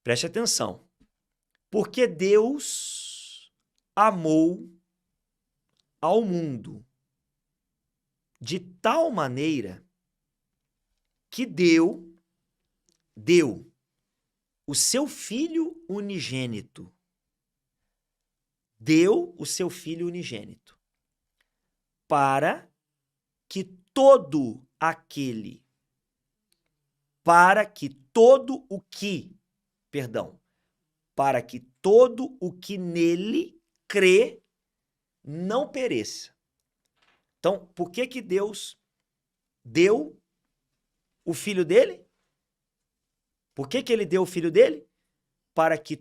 Preste atenção. Porque Deus amou ao mundo de tal maneira que deu o seu Filho unigênito. Deu o seu Filho unigênito para que todo aquele, para que todo o que nele crê não pereça. Então, por que Deus deu o Filho dele? Por que ele deu o Filho dele? Para que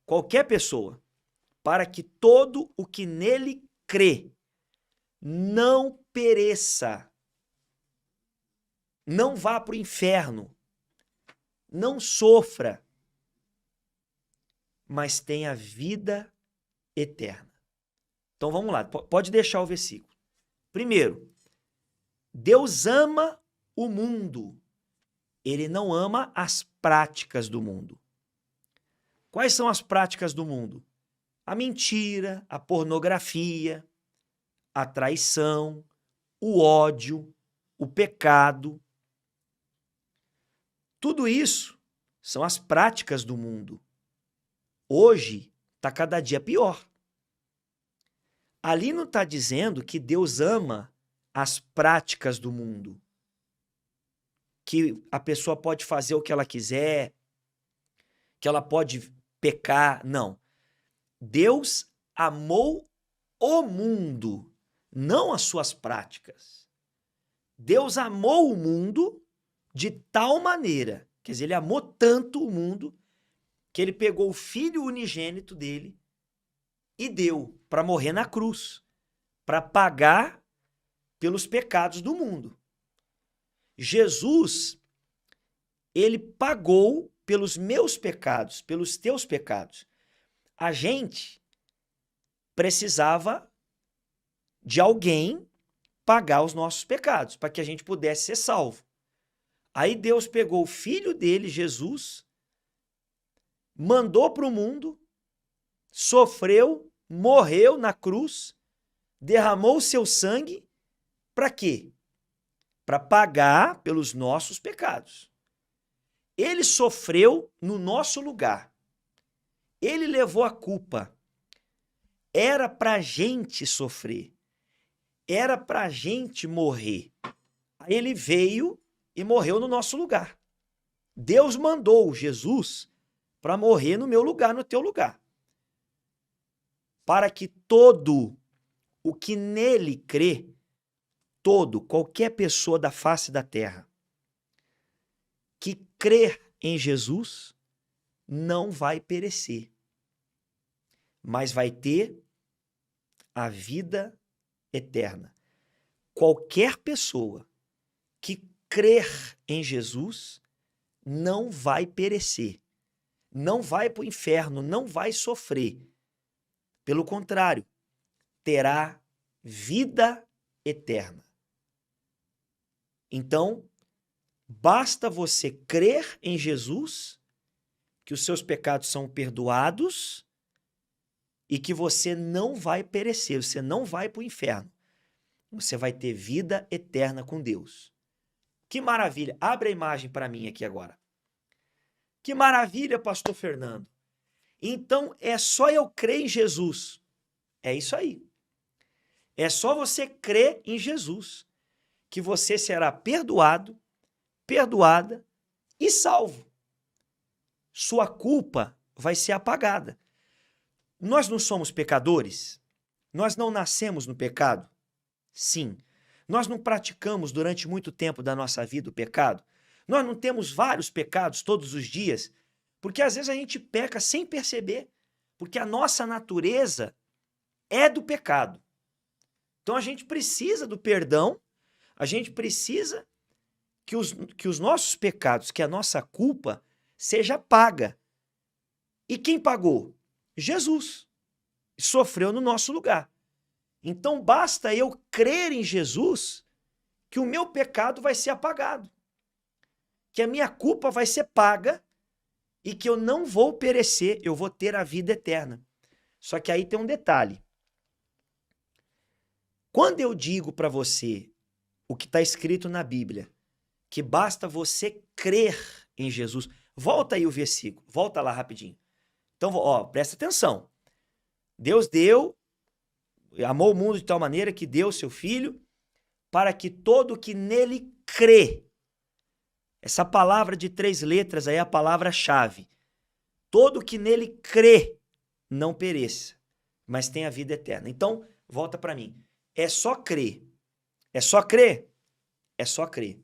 qualquer pessoa, para que todo o que nele crê não pereça, não vá para o inferno, não sofra, mas tenha vida eterna. Então vamos lá, pode deixar o versículo. Primeiro, Deus ama o mundo. Ele não ama as práticas do mundo. Quais são as práticas do mundo? A mentira, a pornografia, a traição, o ódio, o pecado. Tudo isso são as práticas do mundo. Hoje está cada dia pior. Ali não está dizendo que Deus ama as práticas do mundo, que a pessoa pode fazer o que ela quiser, que ela pode pecar. Não. Deus amou o mundo, não as suas práticas. Deus amou o mundo de tal maneira, quer dizer, ele amou tanto o mundo, que ele pegou o Filho unigênito dele e deu para morrer na cruz, para pagar pelos pecados do mundo. Jesus, ele pagou pelos meus pecados, pelos teus pecados. A gente precisava de alguém pagar os nossos pecados, para que a gente pudesse ser salvo. Aí Deus pegou o Filho dele, Jesus, mandou para o mundo, sofreu, morreu na cruz, derramou o seu sangue, para quê? Para pagar pelos nossos pecados. Ele sofreu no nosso lugar. Ele levou a culpa. Era para a gente sofrer. Era para a gente morrer. Aí ele veio e morreu no nosso lugar. Deus mandou Jesus para morrer no meu lugar, no teu lugar. Para que todo o que nele crê, qualquer pessoa da face da terra, que crer em Jesus, não vai perecer, mas vai ter a vida eterna. Qualquer pessoa que crer em Jesus não vai perecer, não vai para o inferno, não vai sofrer. Pelo contrário, terá vida eterna. Então, basta você crer em Jesus, que os seus pecados são perdoados e que você não vai perecer, você não vai para o inferno. Você vai ter vida eterna com Deus. Que maravilha! Abre a imagem para mim aqui agora. Que maravilha, pastor Fernando. Então, é só eu crer em Jesus. É isso aí. É só você crer em Jesus que você será perdoado, perdoada e salvo. Sua culpa vai ser apagada. Nós não somos pecadores? Nós não nascemos no pecado? Sim. Nós não praticamos durante muito tempo da nossa vida o pecado? Nós não temos vários pecados todos os dias? Porque às vezes a gente peca sem perceber, porque a nossa natureza é do pecado. Então a gente precisa do perdão, a gente precisa que os nossos pecados, que a nossa culpa seja paga. E quem pagou? Jesus. Sofreu no nosso lugar. Então basta eu crer em Jesus que o meu pecado vai ser apagado. que a minha culpa vai ser paga e que eu não vou perecer, eu vou ter a vida eterna. Só que aí tem um detalhe. Quando eu digo para você o que está escrito na Bíblia, que basta você crer em Jesus. Volta aí o versículo, volta lá rapidinho. Então, ó, presta atenção. Deus amou o mundo de tal maneira que deu seu Filho para que todo que nele crê. Essa palavra de 3 letras aí é a palavra-chave. Todo que nele crê não pereça, mas tenha vida eterna. Então, volta para mim. É só crer. É só crer? É só crer.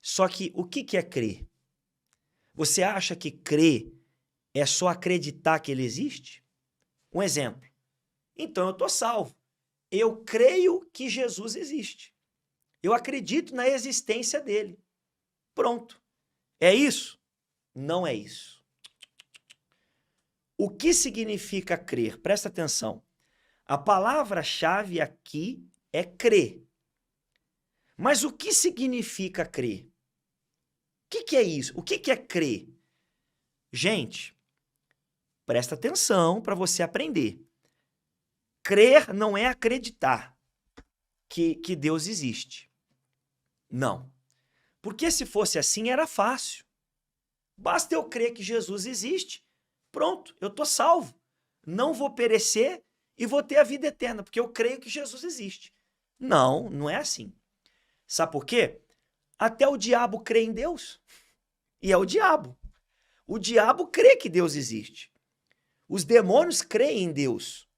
Só que o que é crer? Você acha que crer é só acreditar que ele existe? Um exemplo. Então eu estou salvo. Eu creio que Jesus existe. Eu acredito na existência dele. Pronto. É isso? Não é isso. O que significa crer? Presta atenção. A palavra-chave aqui é crer. Mas o que significa crer? O que é isso? O que é crer? Gente, presta atenção para você aprender. Crer não é acreditar que Deus existe. Não. Porque se fosse assim, era fácil. Basta eu crer que Jesus existe. Pronto, eu estou salvo. Não vou perecer e vou ter a vida eterna, porque eu creio que Jesus existe. Não, não é assim. Sabe por quê? Até o diabo crê em Deus. E é o diabo. O diabo crê que Deus existe. Os demônios creem em Deus.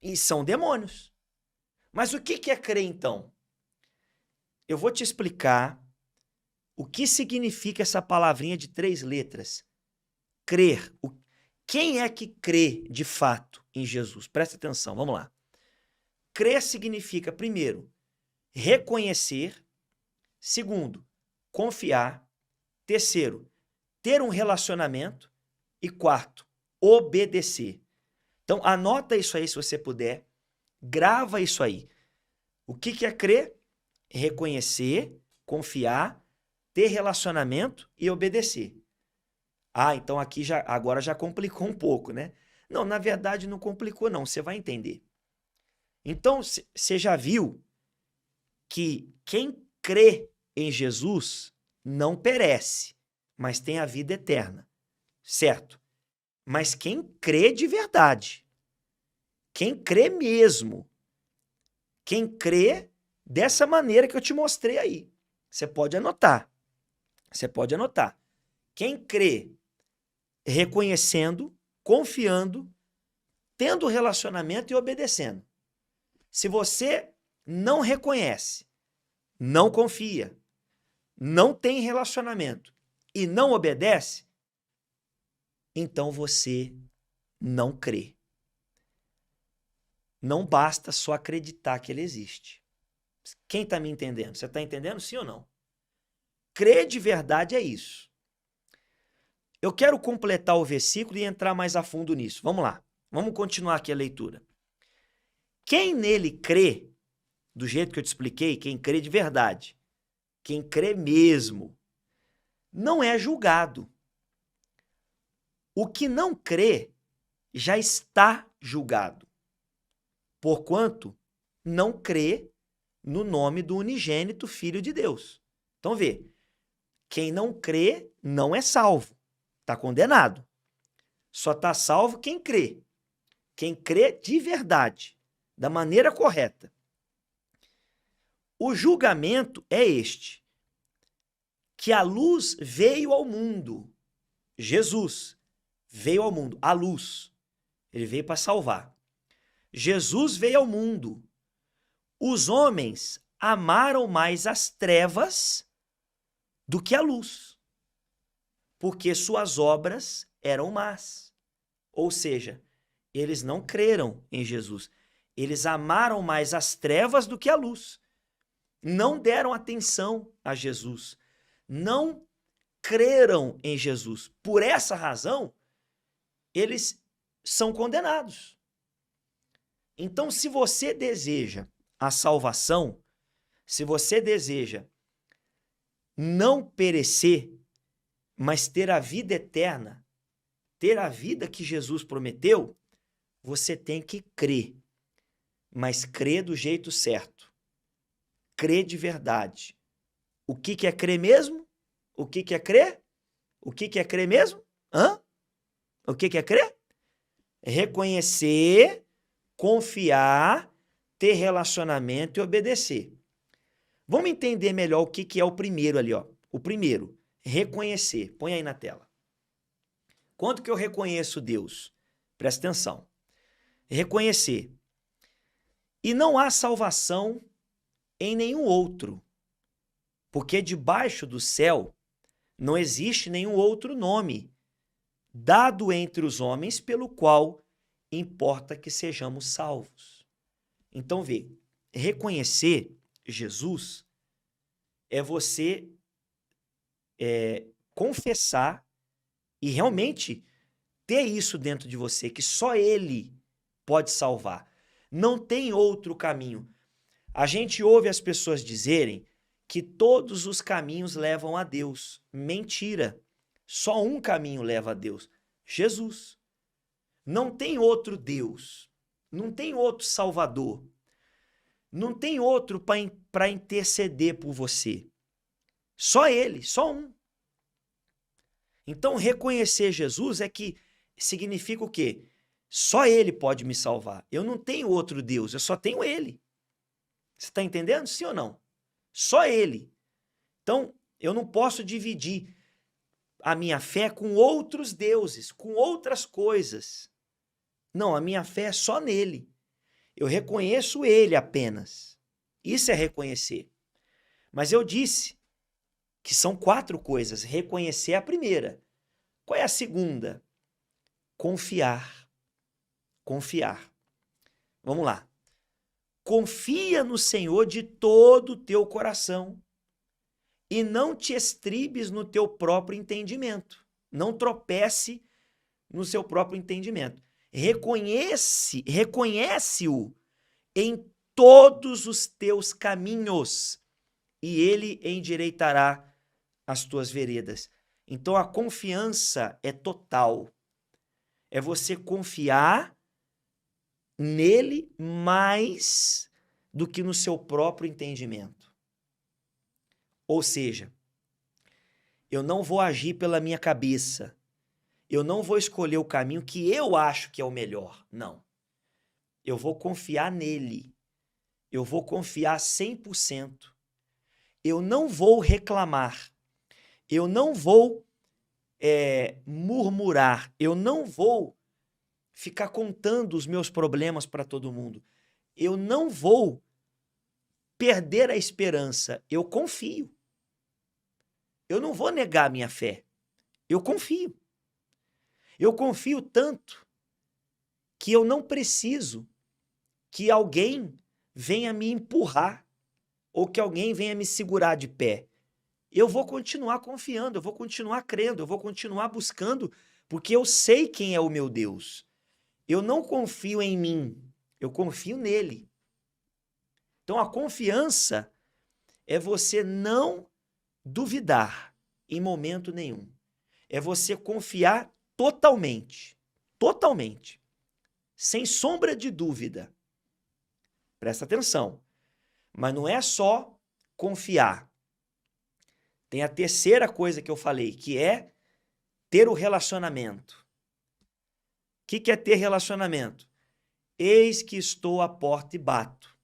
E são demônios. Mas o que é crer, então? Eu vou te explicar o que significa essa palavrinha de 3 letras. Crer. Quem é que crê de fato em Jesus? Presta atenção, vamos lá. Crer significa, primeiro, reconhecer. Segundo, confiar. Terceiro, ter um relacionamento. E quarto, obedecer. Então, anota isso aí se você puder. Grava isso aí. O que é crer? Reconhecer, confiar, ter relacionamento e obedecer. Ah, então aqui agora já complicou um pouco, né? Não, na verdade não complicou não, você vai entender. Então, você já viu que quem crê em Jesus não perece, mas tem a vida eterna, certo? Mas quem crê de verdade, quem crê mesmo, quem crê dessa maneira que eu te mostrei aí, você pode anotar. Você pode anotar. Quem crê reconhecendo, confiando, tendo relacionamento e obedecendo. Se você não reconhece, não confia, não tem relacionamento e não obedece, então você não crê. Não basta só acreditar que ele existe. Quem está me entendendo? Você está entendendo, sim ou não? Crer de verdade é isso. Eu quero completar o versículo e entrar mais a fundo nisso. Vamos lá. Vamos continuar aqui a leitura. Quem nele crê, do jeito que eu te expliquei, quem crê de verdade, quem crê mesmo, não é julgado. O que não crê já está julgado, porquanto não crê no nome do unigênito Filho de Deus. Então vê, quem não crê não é salvo, está condenado. Só está salvo quem crê. Quem crê de verdade, da maneira correta. O julgamento é este, que a luz veio ao mundo. Jesus veio ao mundo, a luz. Ele veio para salvar. Jesus veio ao mundo. Os homens amaram mais as trevas do que a luz, porque suas obras eram más. Ou seja, eles não creram em Jesus. Eles amaram mais as trevas do que a luz. Não deram atenção a Jesus. Não creram em Jesus. Por essa razão, eles são condenados. Então, se você deseja a salvação, se você deseja não perecer, mas ter a vida eterna, ter a vida que Jesus prometeu, você tem que crer. Mas crer do jeito certo. Crer de verdade. O que é crer mesmo? O que é crer? O que é crer mesmo? O que é crer? Reconhecer, confiar, ter relacionamento e obedecer. Vamos entender melhor o que é o primeiro ali, ó. O primeiro, reconhecer. Põe aí na tela. Quando que eu reconheço Deus? Presta atenção. Reconhecer. E não há salvação em nenhum outro, porque debaixo do céu não existe nenhum outro nome dado entre os homens pelo qual importa que sejamos salvos. Então, vê, reconhecer Jesus é você confessar e realmente ter isso dentro de você, que só Ele pode salvar. Não tem outro caminho. A gente ouve as pessoas dizerem que todos os caminhos levam a Deus. Mentira. Só um caminho leva a Deus. Jesus. Não tem outro Deus. Não tem outro Salvador. Não tem outro para interceder por você. Só Ele, só um. Então, reconhecer Jesus significa o quê? Só Ele pode me salvar. Eu não tenho outro Deus, eu só tenho Ele. Você está entendendo? Sim ou não? Só Ele. Então, eu não posso dividir a minha fé com outros deuses, com outras coisas. Não, a minha fé é só nele. Eu reconheço Ele apenas. Isso é reconhecer. Mas eu disse que são 4 coisas. Reconhecer é a primeira. Qual é a segunda? Confiar. Confiar. Vamos lá. Confia no Senhor de todo o teu coração e não te estribes no teu próprio entendimento. Não tropece no seu próprio entendimento. Reconhece-o em todos os teus caminhos e ele endireitará as tuas veredas. Então a confiança é total. É você confiar nele mais do que no seu próprio entendimento. Ou seja, eu não vou agir pela minha cabeça. Eu não vou escolher o caminho que eu acho que é o melhor. Não. Eu vou confiar nele. Eu vou confiar 100%. Eu não vou reclamar. Eu não vou murmurar. Eu não vou ficar contando os meus problemas para todo mundo. Eu não vou perder a esperança. Eu confio. Eu não vou negar a minha fé. Eu confio. Eu confio tanto que eu não preciso que alguém venha me empurrar ou que alguém venha me segurar de pé. Eu vou continuar confiando, eu vou continuar crendo, eu vou continuar buscando, porque eu sei quem é o meu Deus. Eu não confio em mim, eu confio nele. Então a confiança é você não duvidar em momento nenhum. É você confiar totalmente, totalmente, sem sombra de dúvida. Presta atenção. Mas não é só confiar. Tem a terceira coisa que eu falei, que é ter o relacionamento. O que é ter relacionamento? Eis que estou à porta e bato.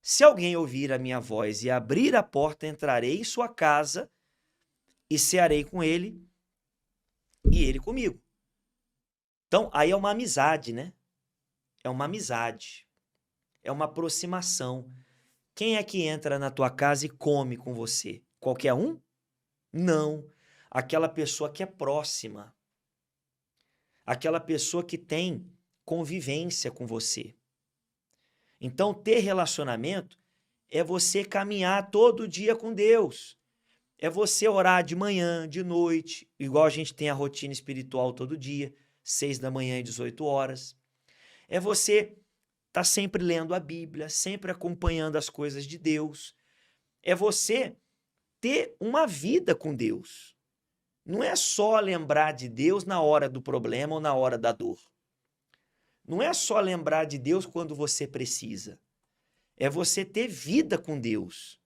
Se alguém ouvir a minha voz e abrir a porta, entrarei em sua casa e cearei com ele e ele comigo. Então, aí é uma amizade, né? É uma amizade. É uma aproximação. Quem é que entra na tua casa e come com você? Qualquer um? Não. Aquela pessoa que é próxima. Aquela pessoa que tem convivência com você. Então, ter relacionamento é você caminhar todo dia com Deus. É você orar de manhã, de noite, igual a gente tem a rotina espiritual todo dia, 6 da manhã e 18 horas. É você estar sempre lendo a Bíblia, sempre acompanhando as coisas de Deus. É você ter uma vida com Deus. Não é só lembrar de Deus na hora do problema ou na hora da dor. Não é só lembrar de Deus quando você precisa. É você ter vida com Deus.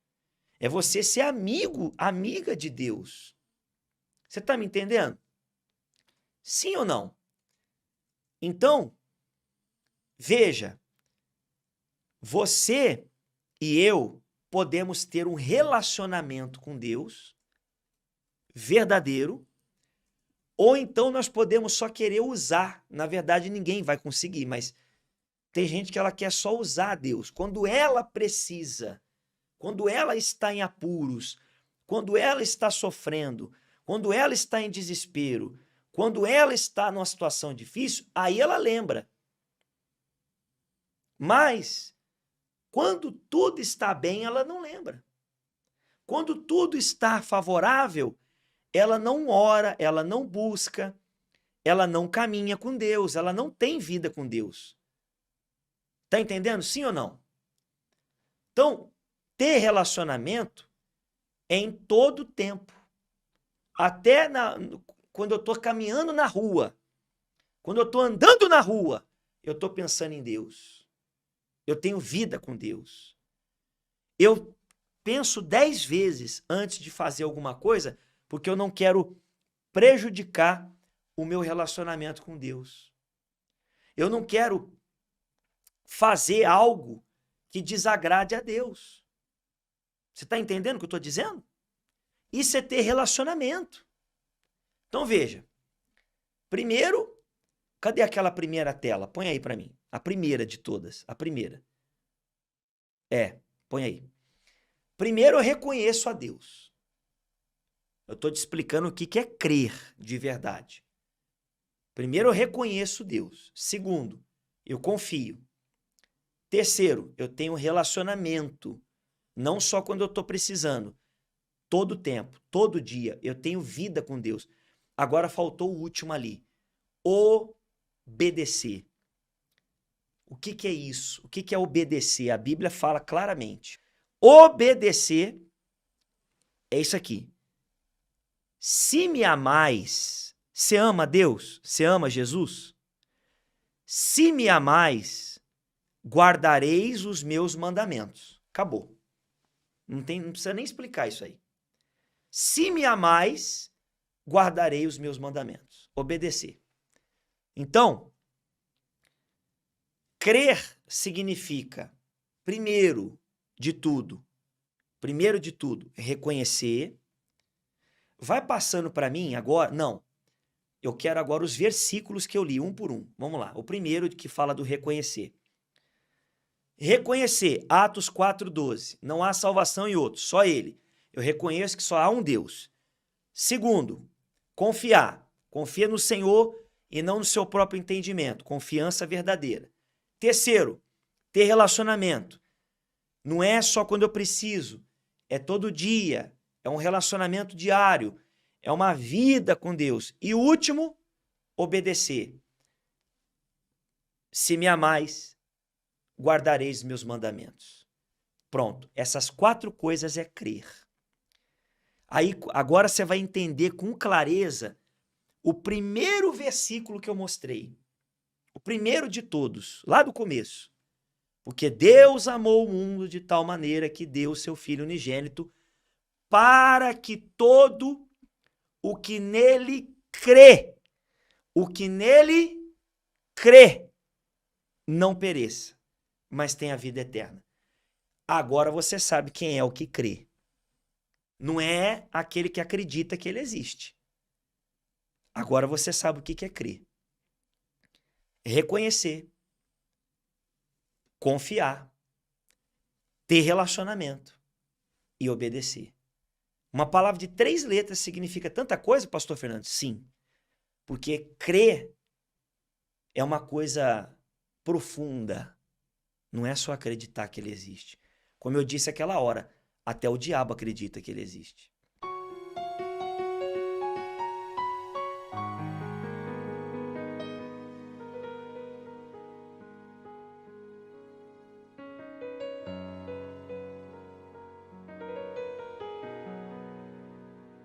É você ser amigo, amiga de Deus. Você está me entendendo? Sim ou não? Então, veja, você e eu podemos ter um relacionamento com Deus verdadeiro, ou então nós podemos só querer usar. Na verdade, ninguém vai conseguir, mas tem gente que ela quer só usar Deus. Quando ela precisa, quando ela está em apuros, quando ela está sofrendo, quando ela está em desespero, quando ela está numa situação difícil, aí ela lembra. Mas, quando tudo está bem, ela não lembra. Quando tudo está favorável, ela não ora, ela não busca, ela não caminha com Deus, ela não tem vida com Deus. Tá entendendo? Sim ou não? Então, ter relacionamento é em todo tempo. Até quando eu estou caminhando na rua, quando eu estou andando na rua, eu estou pensando em Deus. Eu tenho vida com Deus. Eu penso 10 vezes antes de fazer alguma coisa, porque eu não quero prejudicar o meu relacionamento com Deus. Eu não quero fazer algo que desagrade a Deus. Você está entendendo o que eu estou dizendo? Isso é ter relacionamento. Então veja, primeiro, cadê aquela primeira tela? Põe aí para mim. A primeira de todas, a primeira. Põe aí. Primeiro eu reconheço a Deus. Eu estou te explicando o que é crer de verdade. Primeiro eu reconheço Deus. Segundo, eu confio. Terceiro, eu tenho relacionamento. Não só quando eu estou precisando. Todo tempo, todo dia, eu tenho vida com Deus. Agora faltou o último ali. Obedecer. O que é isso? O que é obedecer? A Bíblia fala claramente. Obedecer é isso aqui. Se me amais, você ama Deus? Você ama Jesus? Se me amais, guardareis os meus mandamentos. Acabou. Não precisa nem explicar isso aí. Se me amais, guardarei os meus mandamentos. Obedecer. Então, crer significa, primeiro de tudo, reconhecer. Vai passando para mim agora? Não. Eu quero agora os versículos que eu li, um por um. Vamos lá. O primeiro que fala do reconhecer. Reconhecer, Atos 4:12. Não há salvação em outro, só ele. Eu reconheço que só há um Deus. Segundo, confiar. Confia no Senhor e não no seu próprio entendimento. Confiança verdadeira. Terceiro, ter relacionamento. Não é só quando eu preciso. É todo dia. É um relacionamento diário. É uma vida com Deus. E o último, obedecer. Se me amais, guardareis meus mandamentos. Pronto. Essas 4 coisas é crer. Aí, agora você vai entender com clareza o primeiro versículo que eu mostrei. O primeiro de todos, lá do começo. Porque Deus amou o mundo de tal maneira que deu o seu Filho unigênito para que todo o que nele crê, não pereça, mas tenha vida eterna. Agora você sabe quem é o que crê. Não é aquele que acredita que ele existe. Agora você sabe o que é crer. Reconhecer, confiar, ter relacionamento e obedecer. Uma palavra de 3 letras significa tanta coisa, pastor Fernando? Sim. Porque crer é uma coisa profunda. Não é só acreditar que ele existe. Como eu disse aquela hora, até o diabo acredita que ele existe.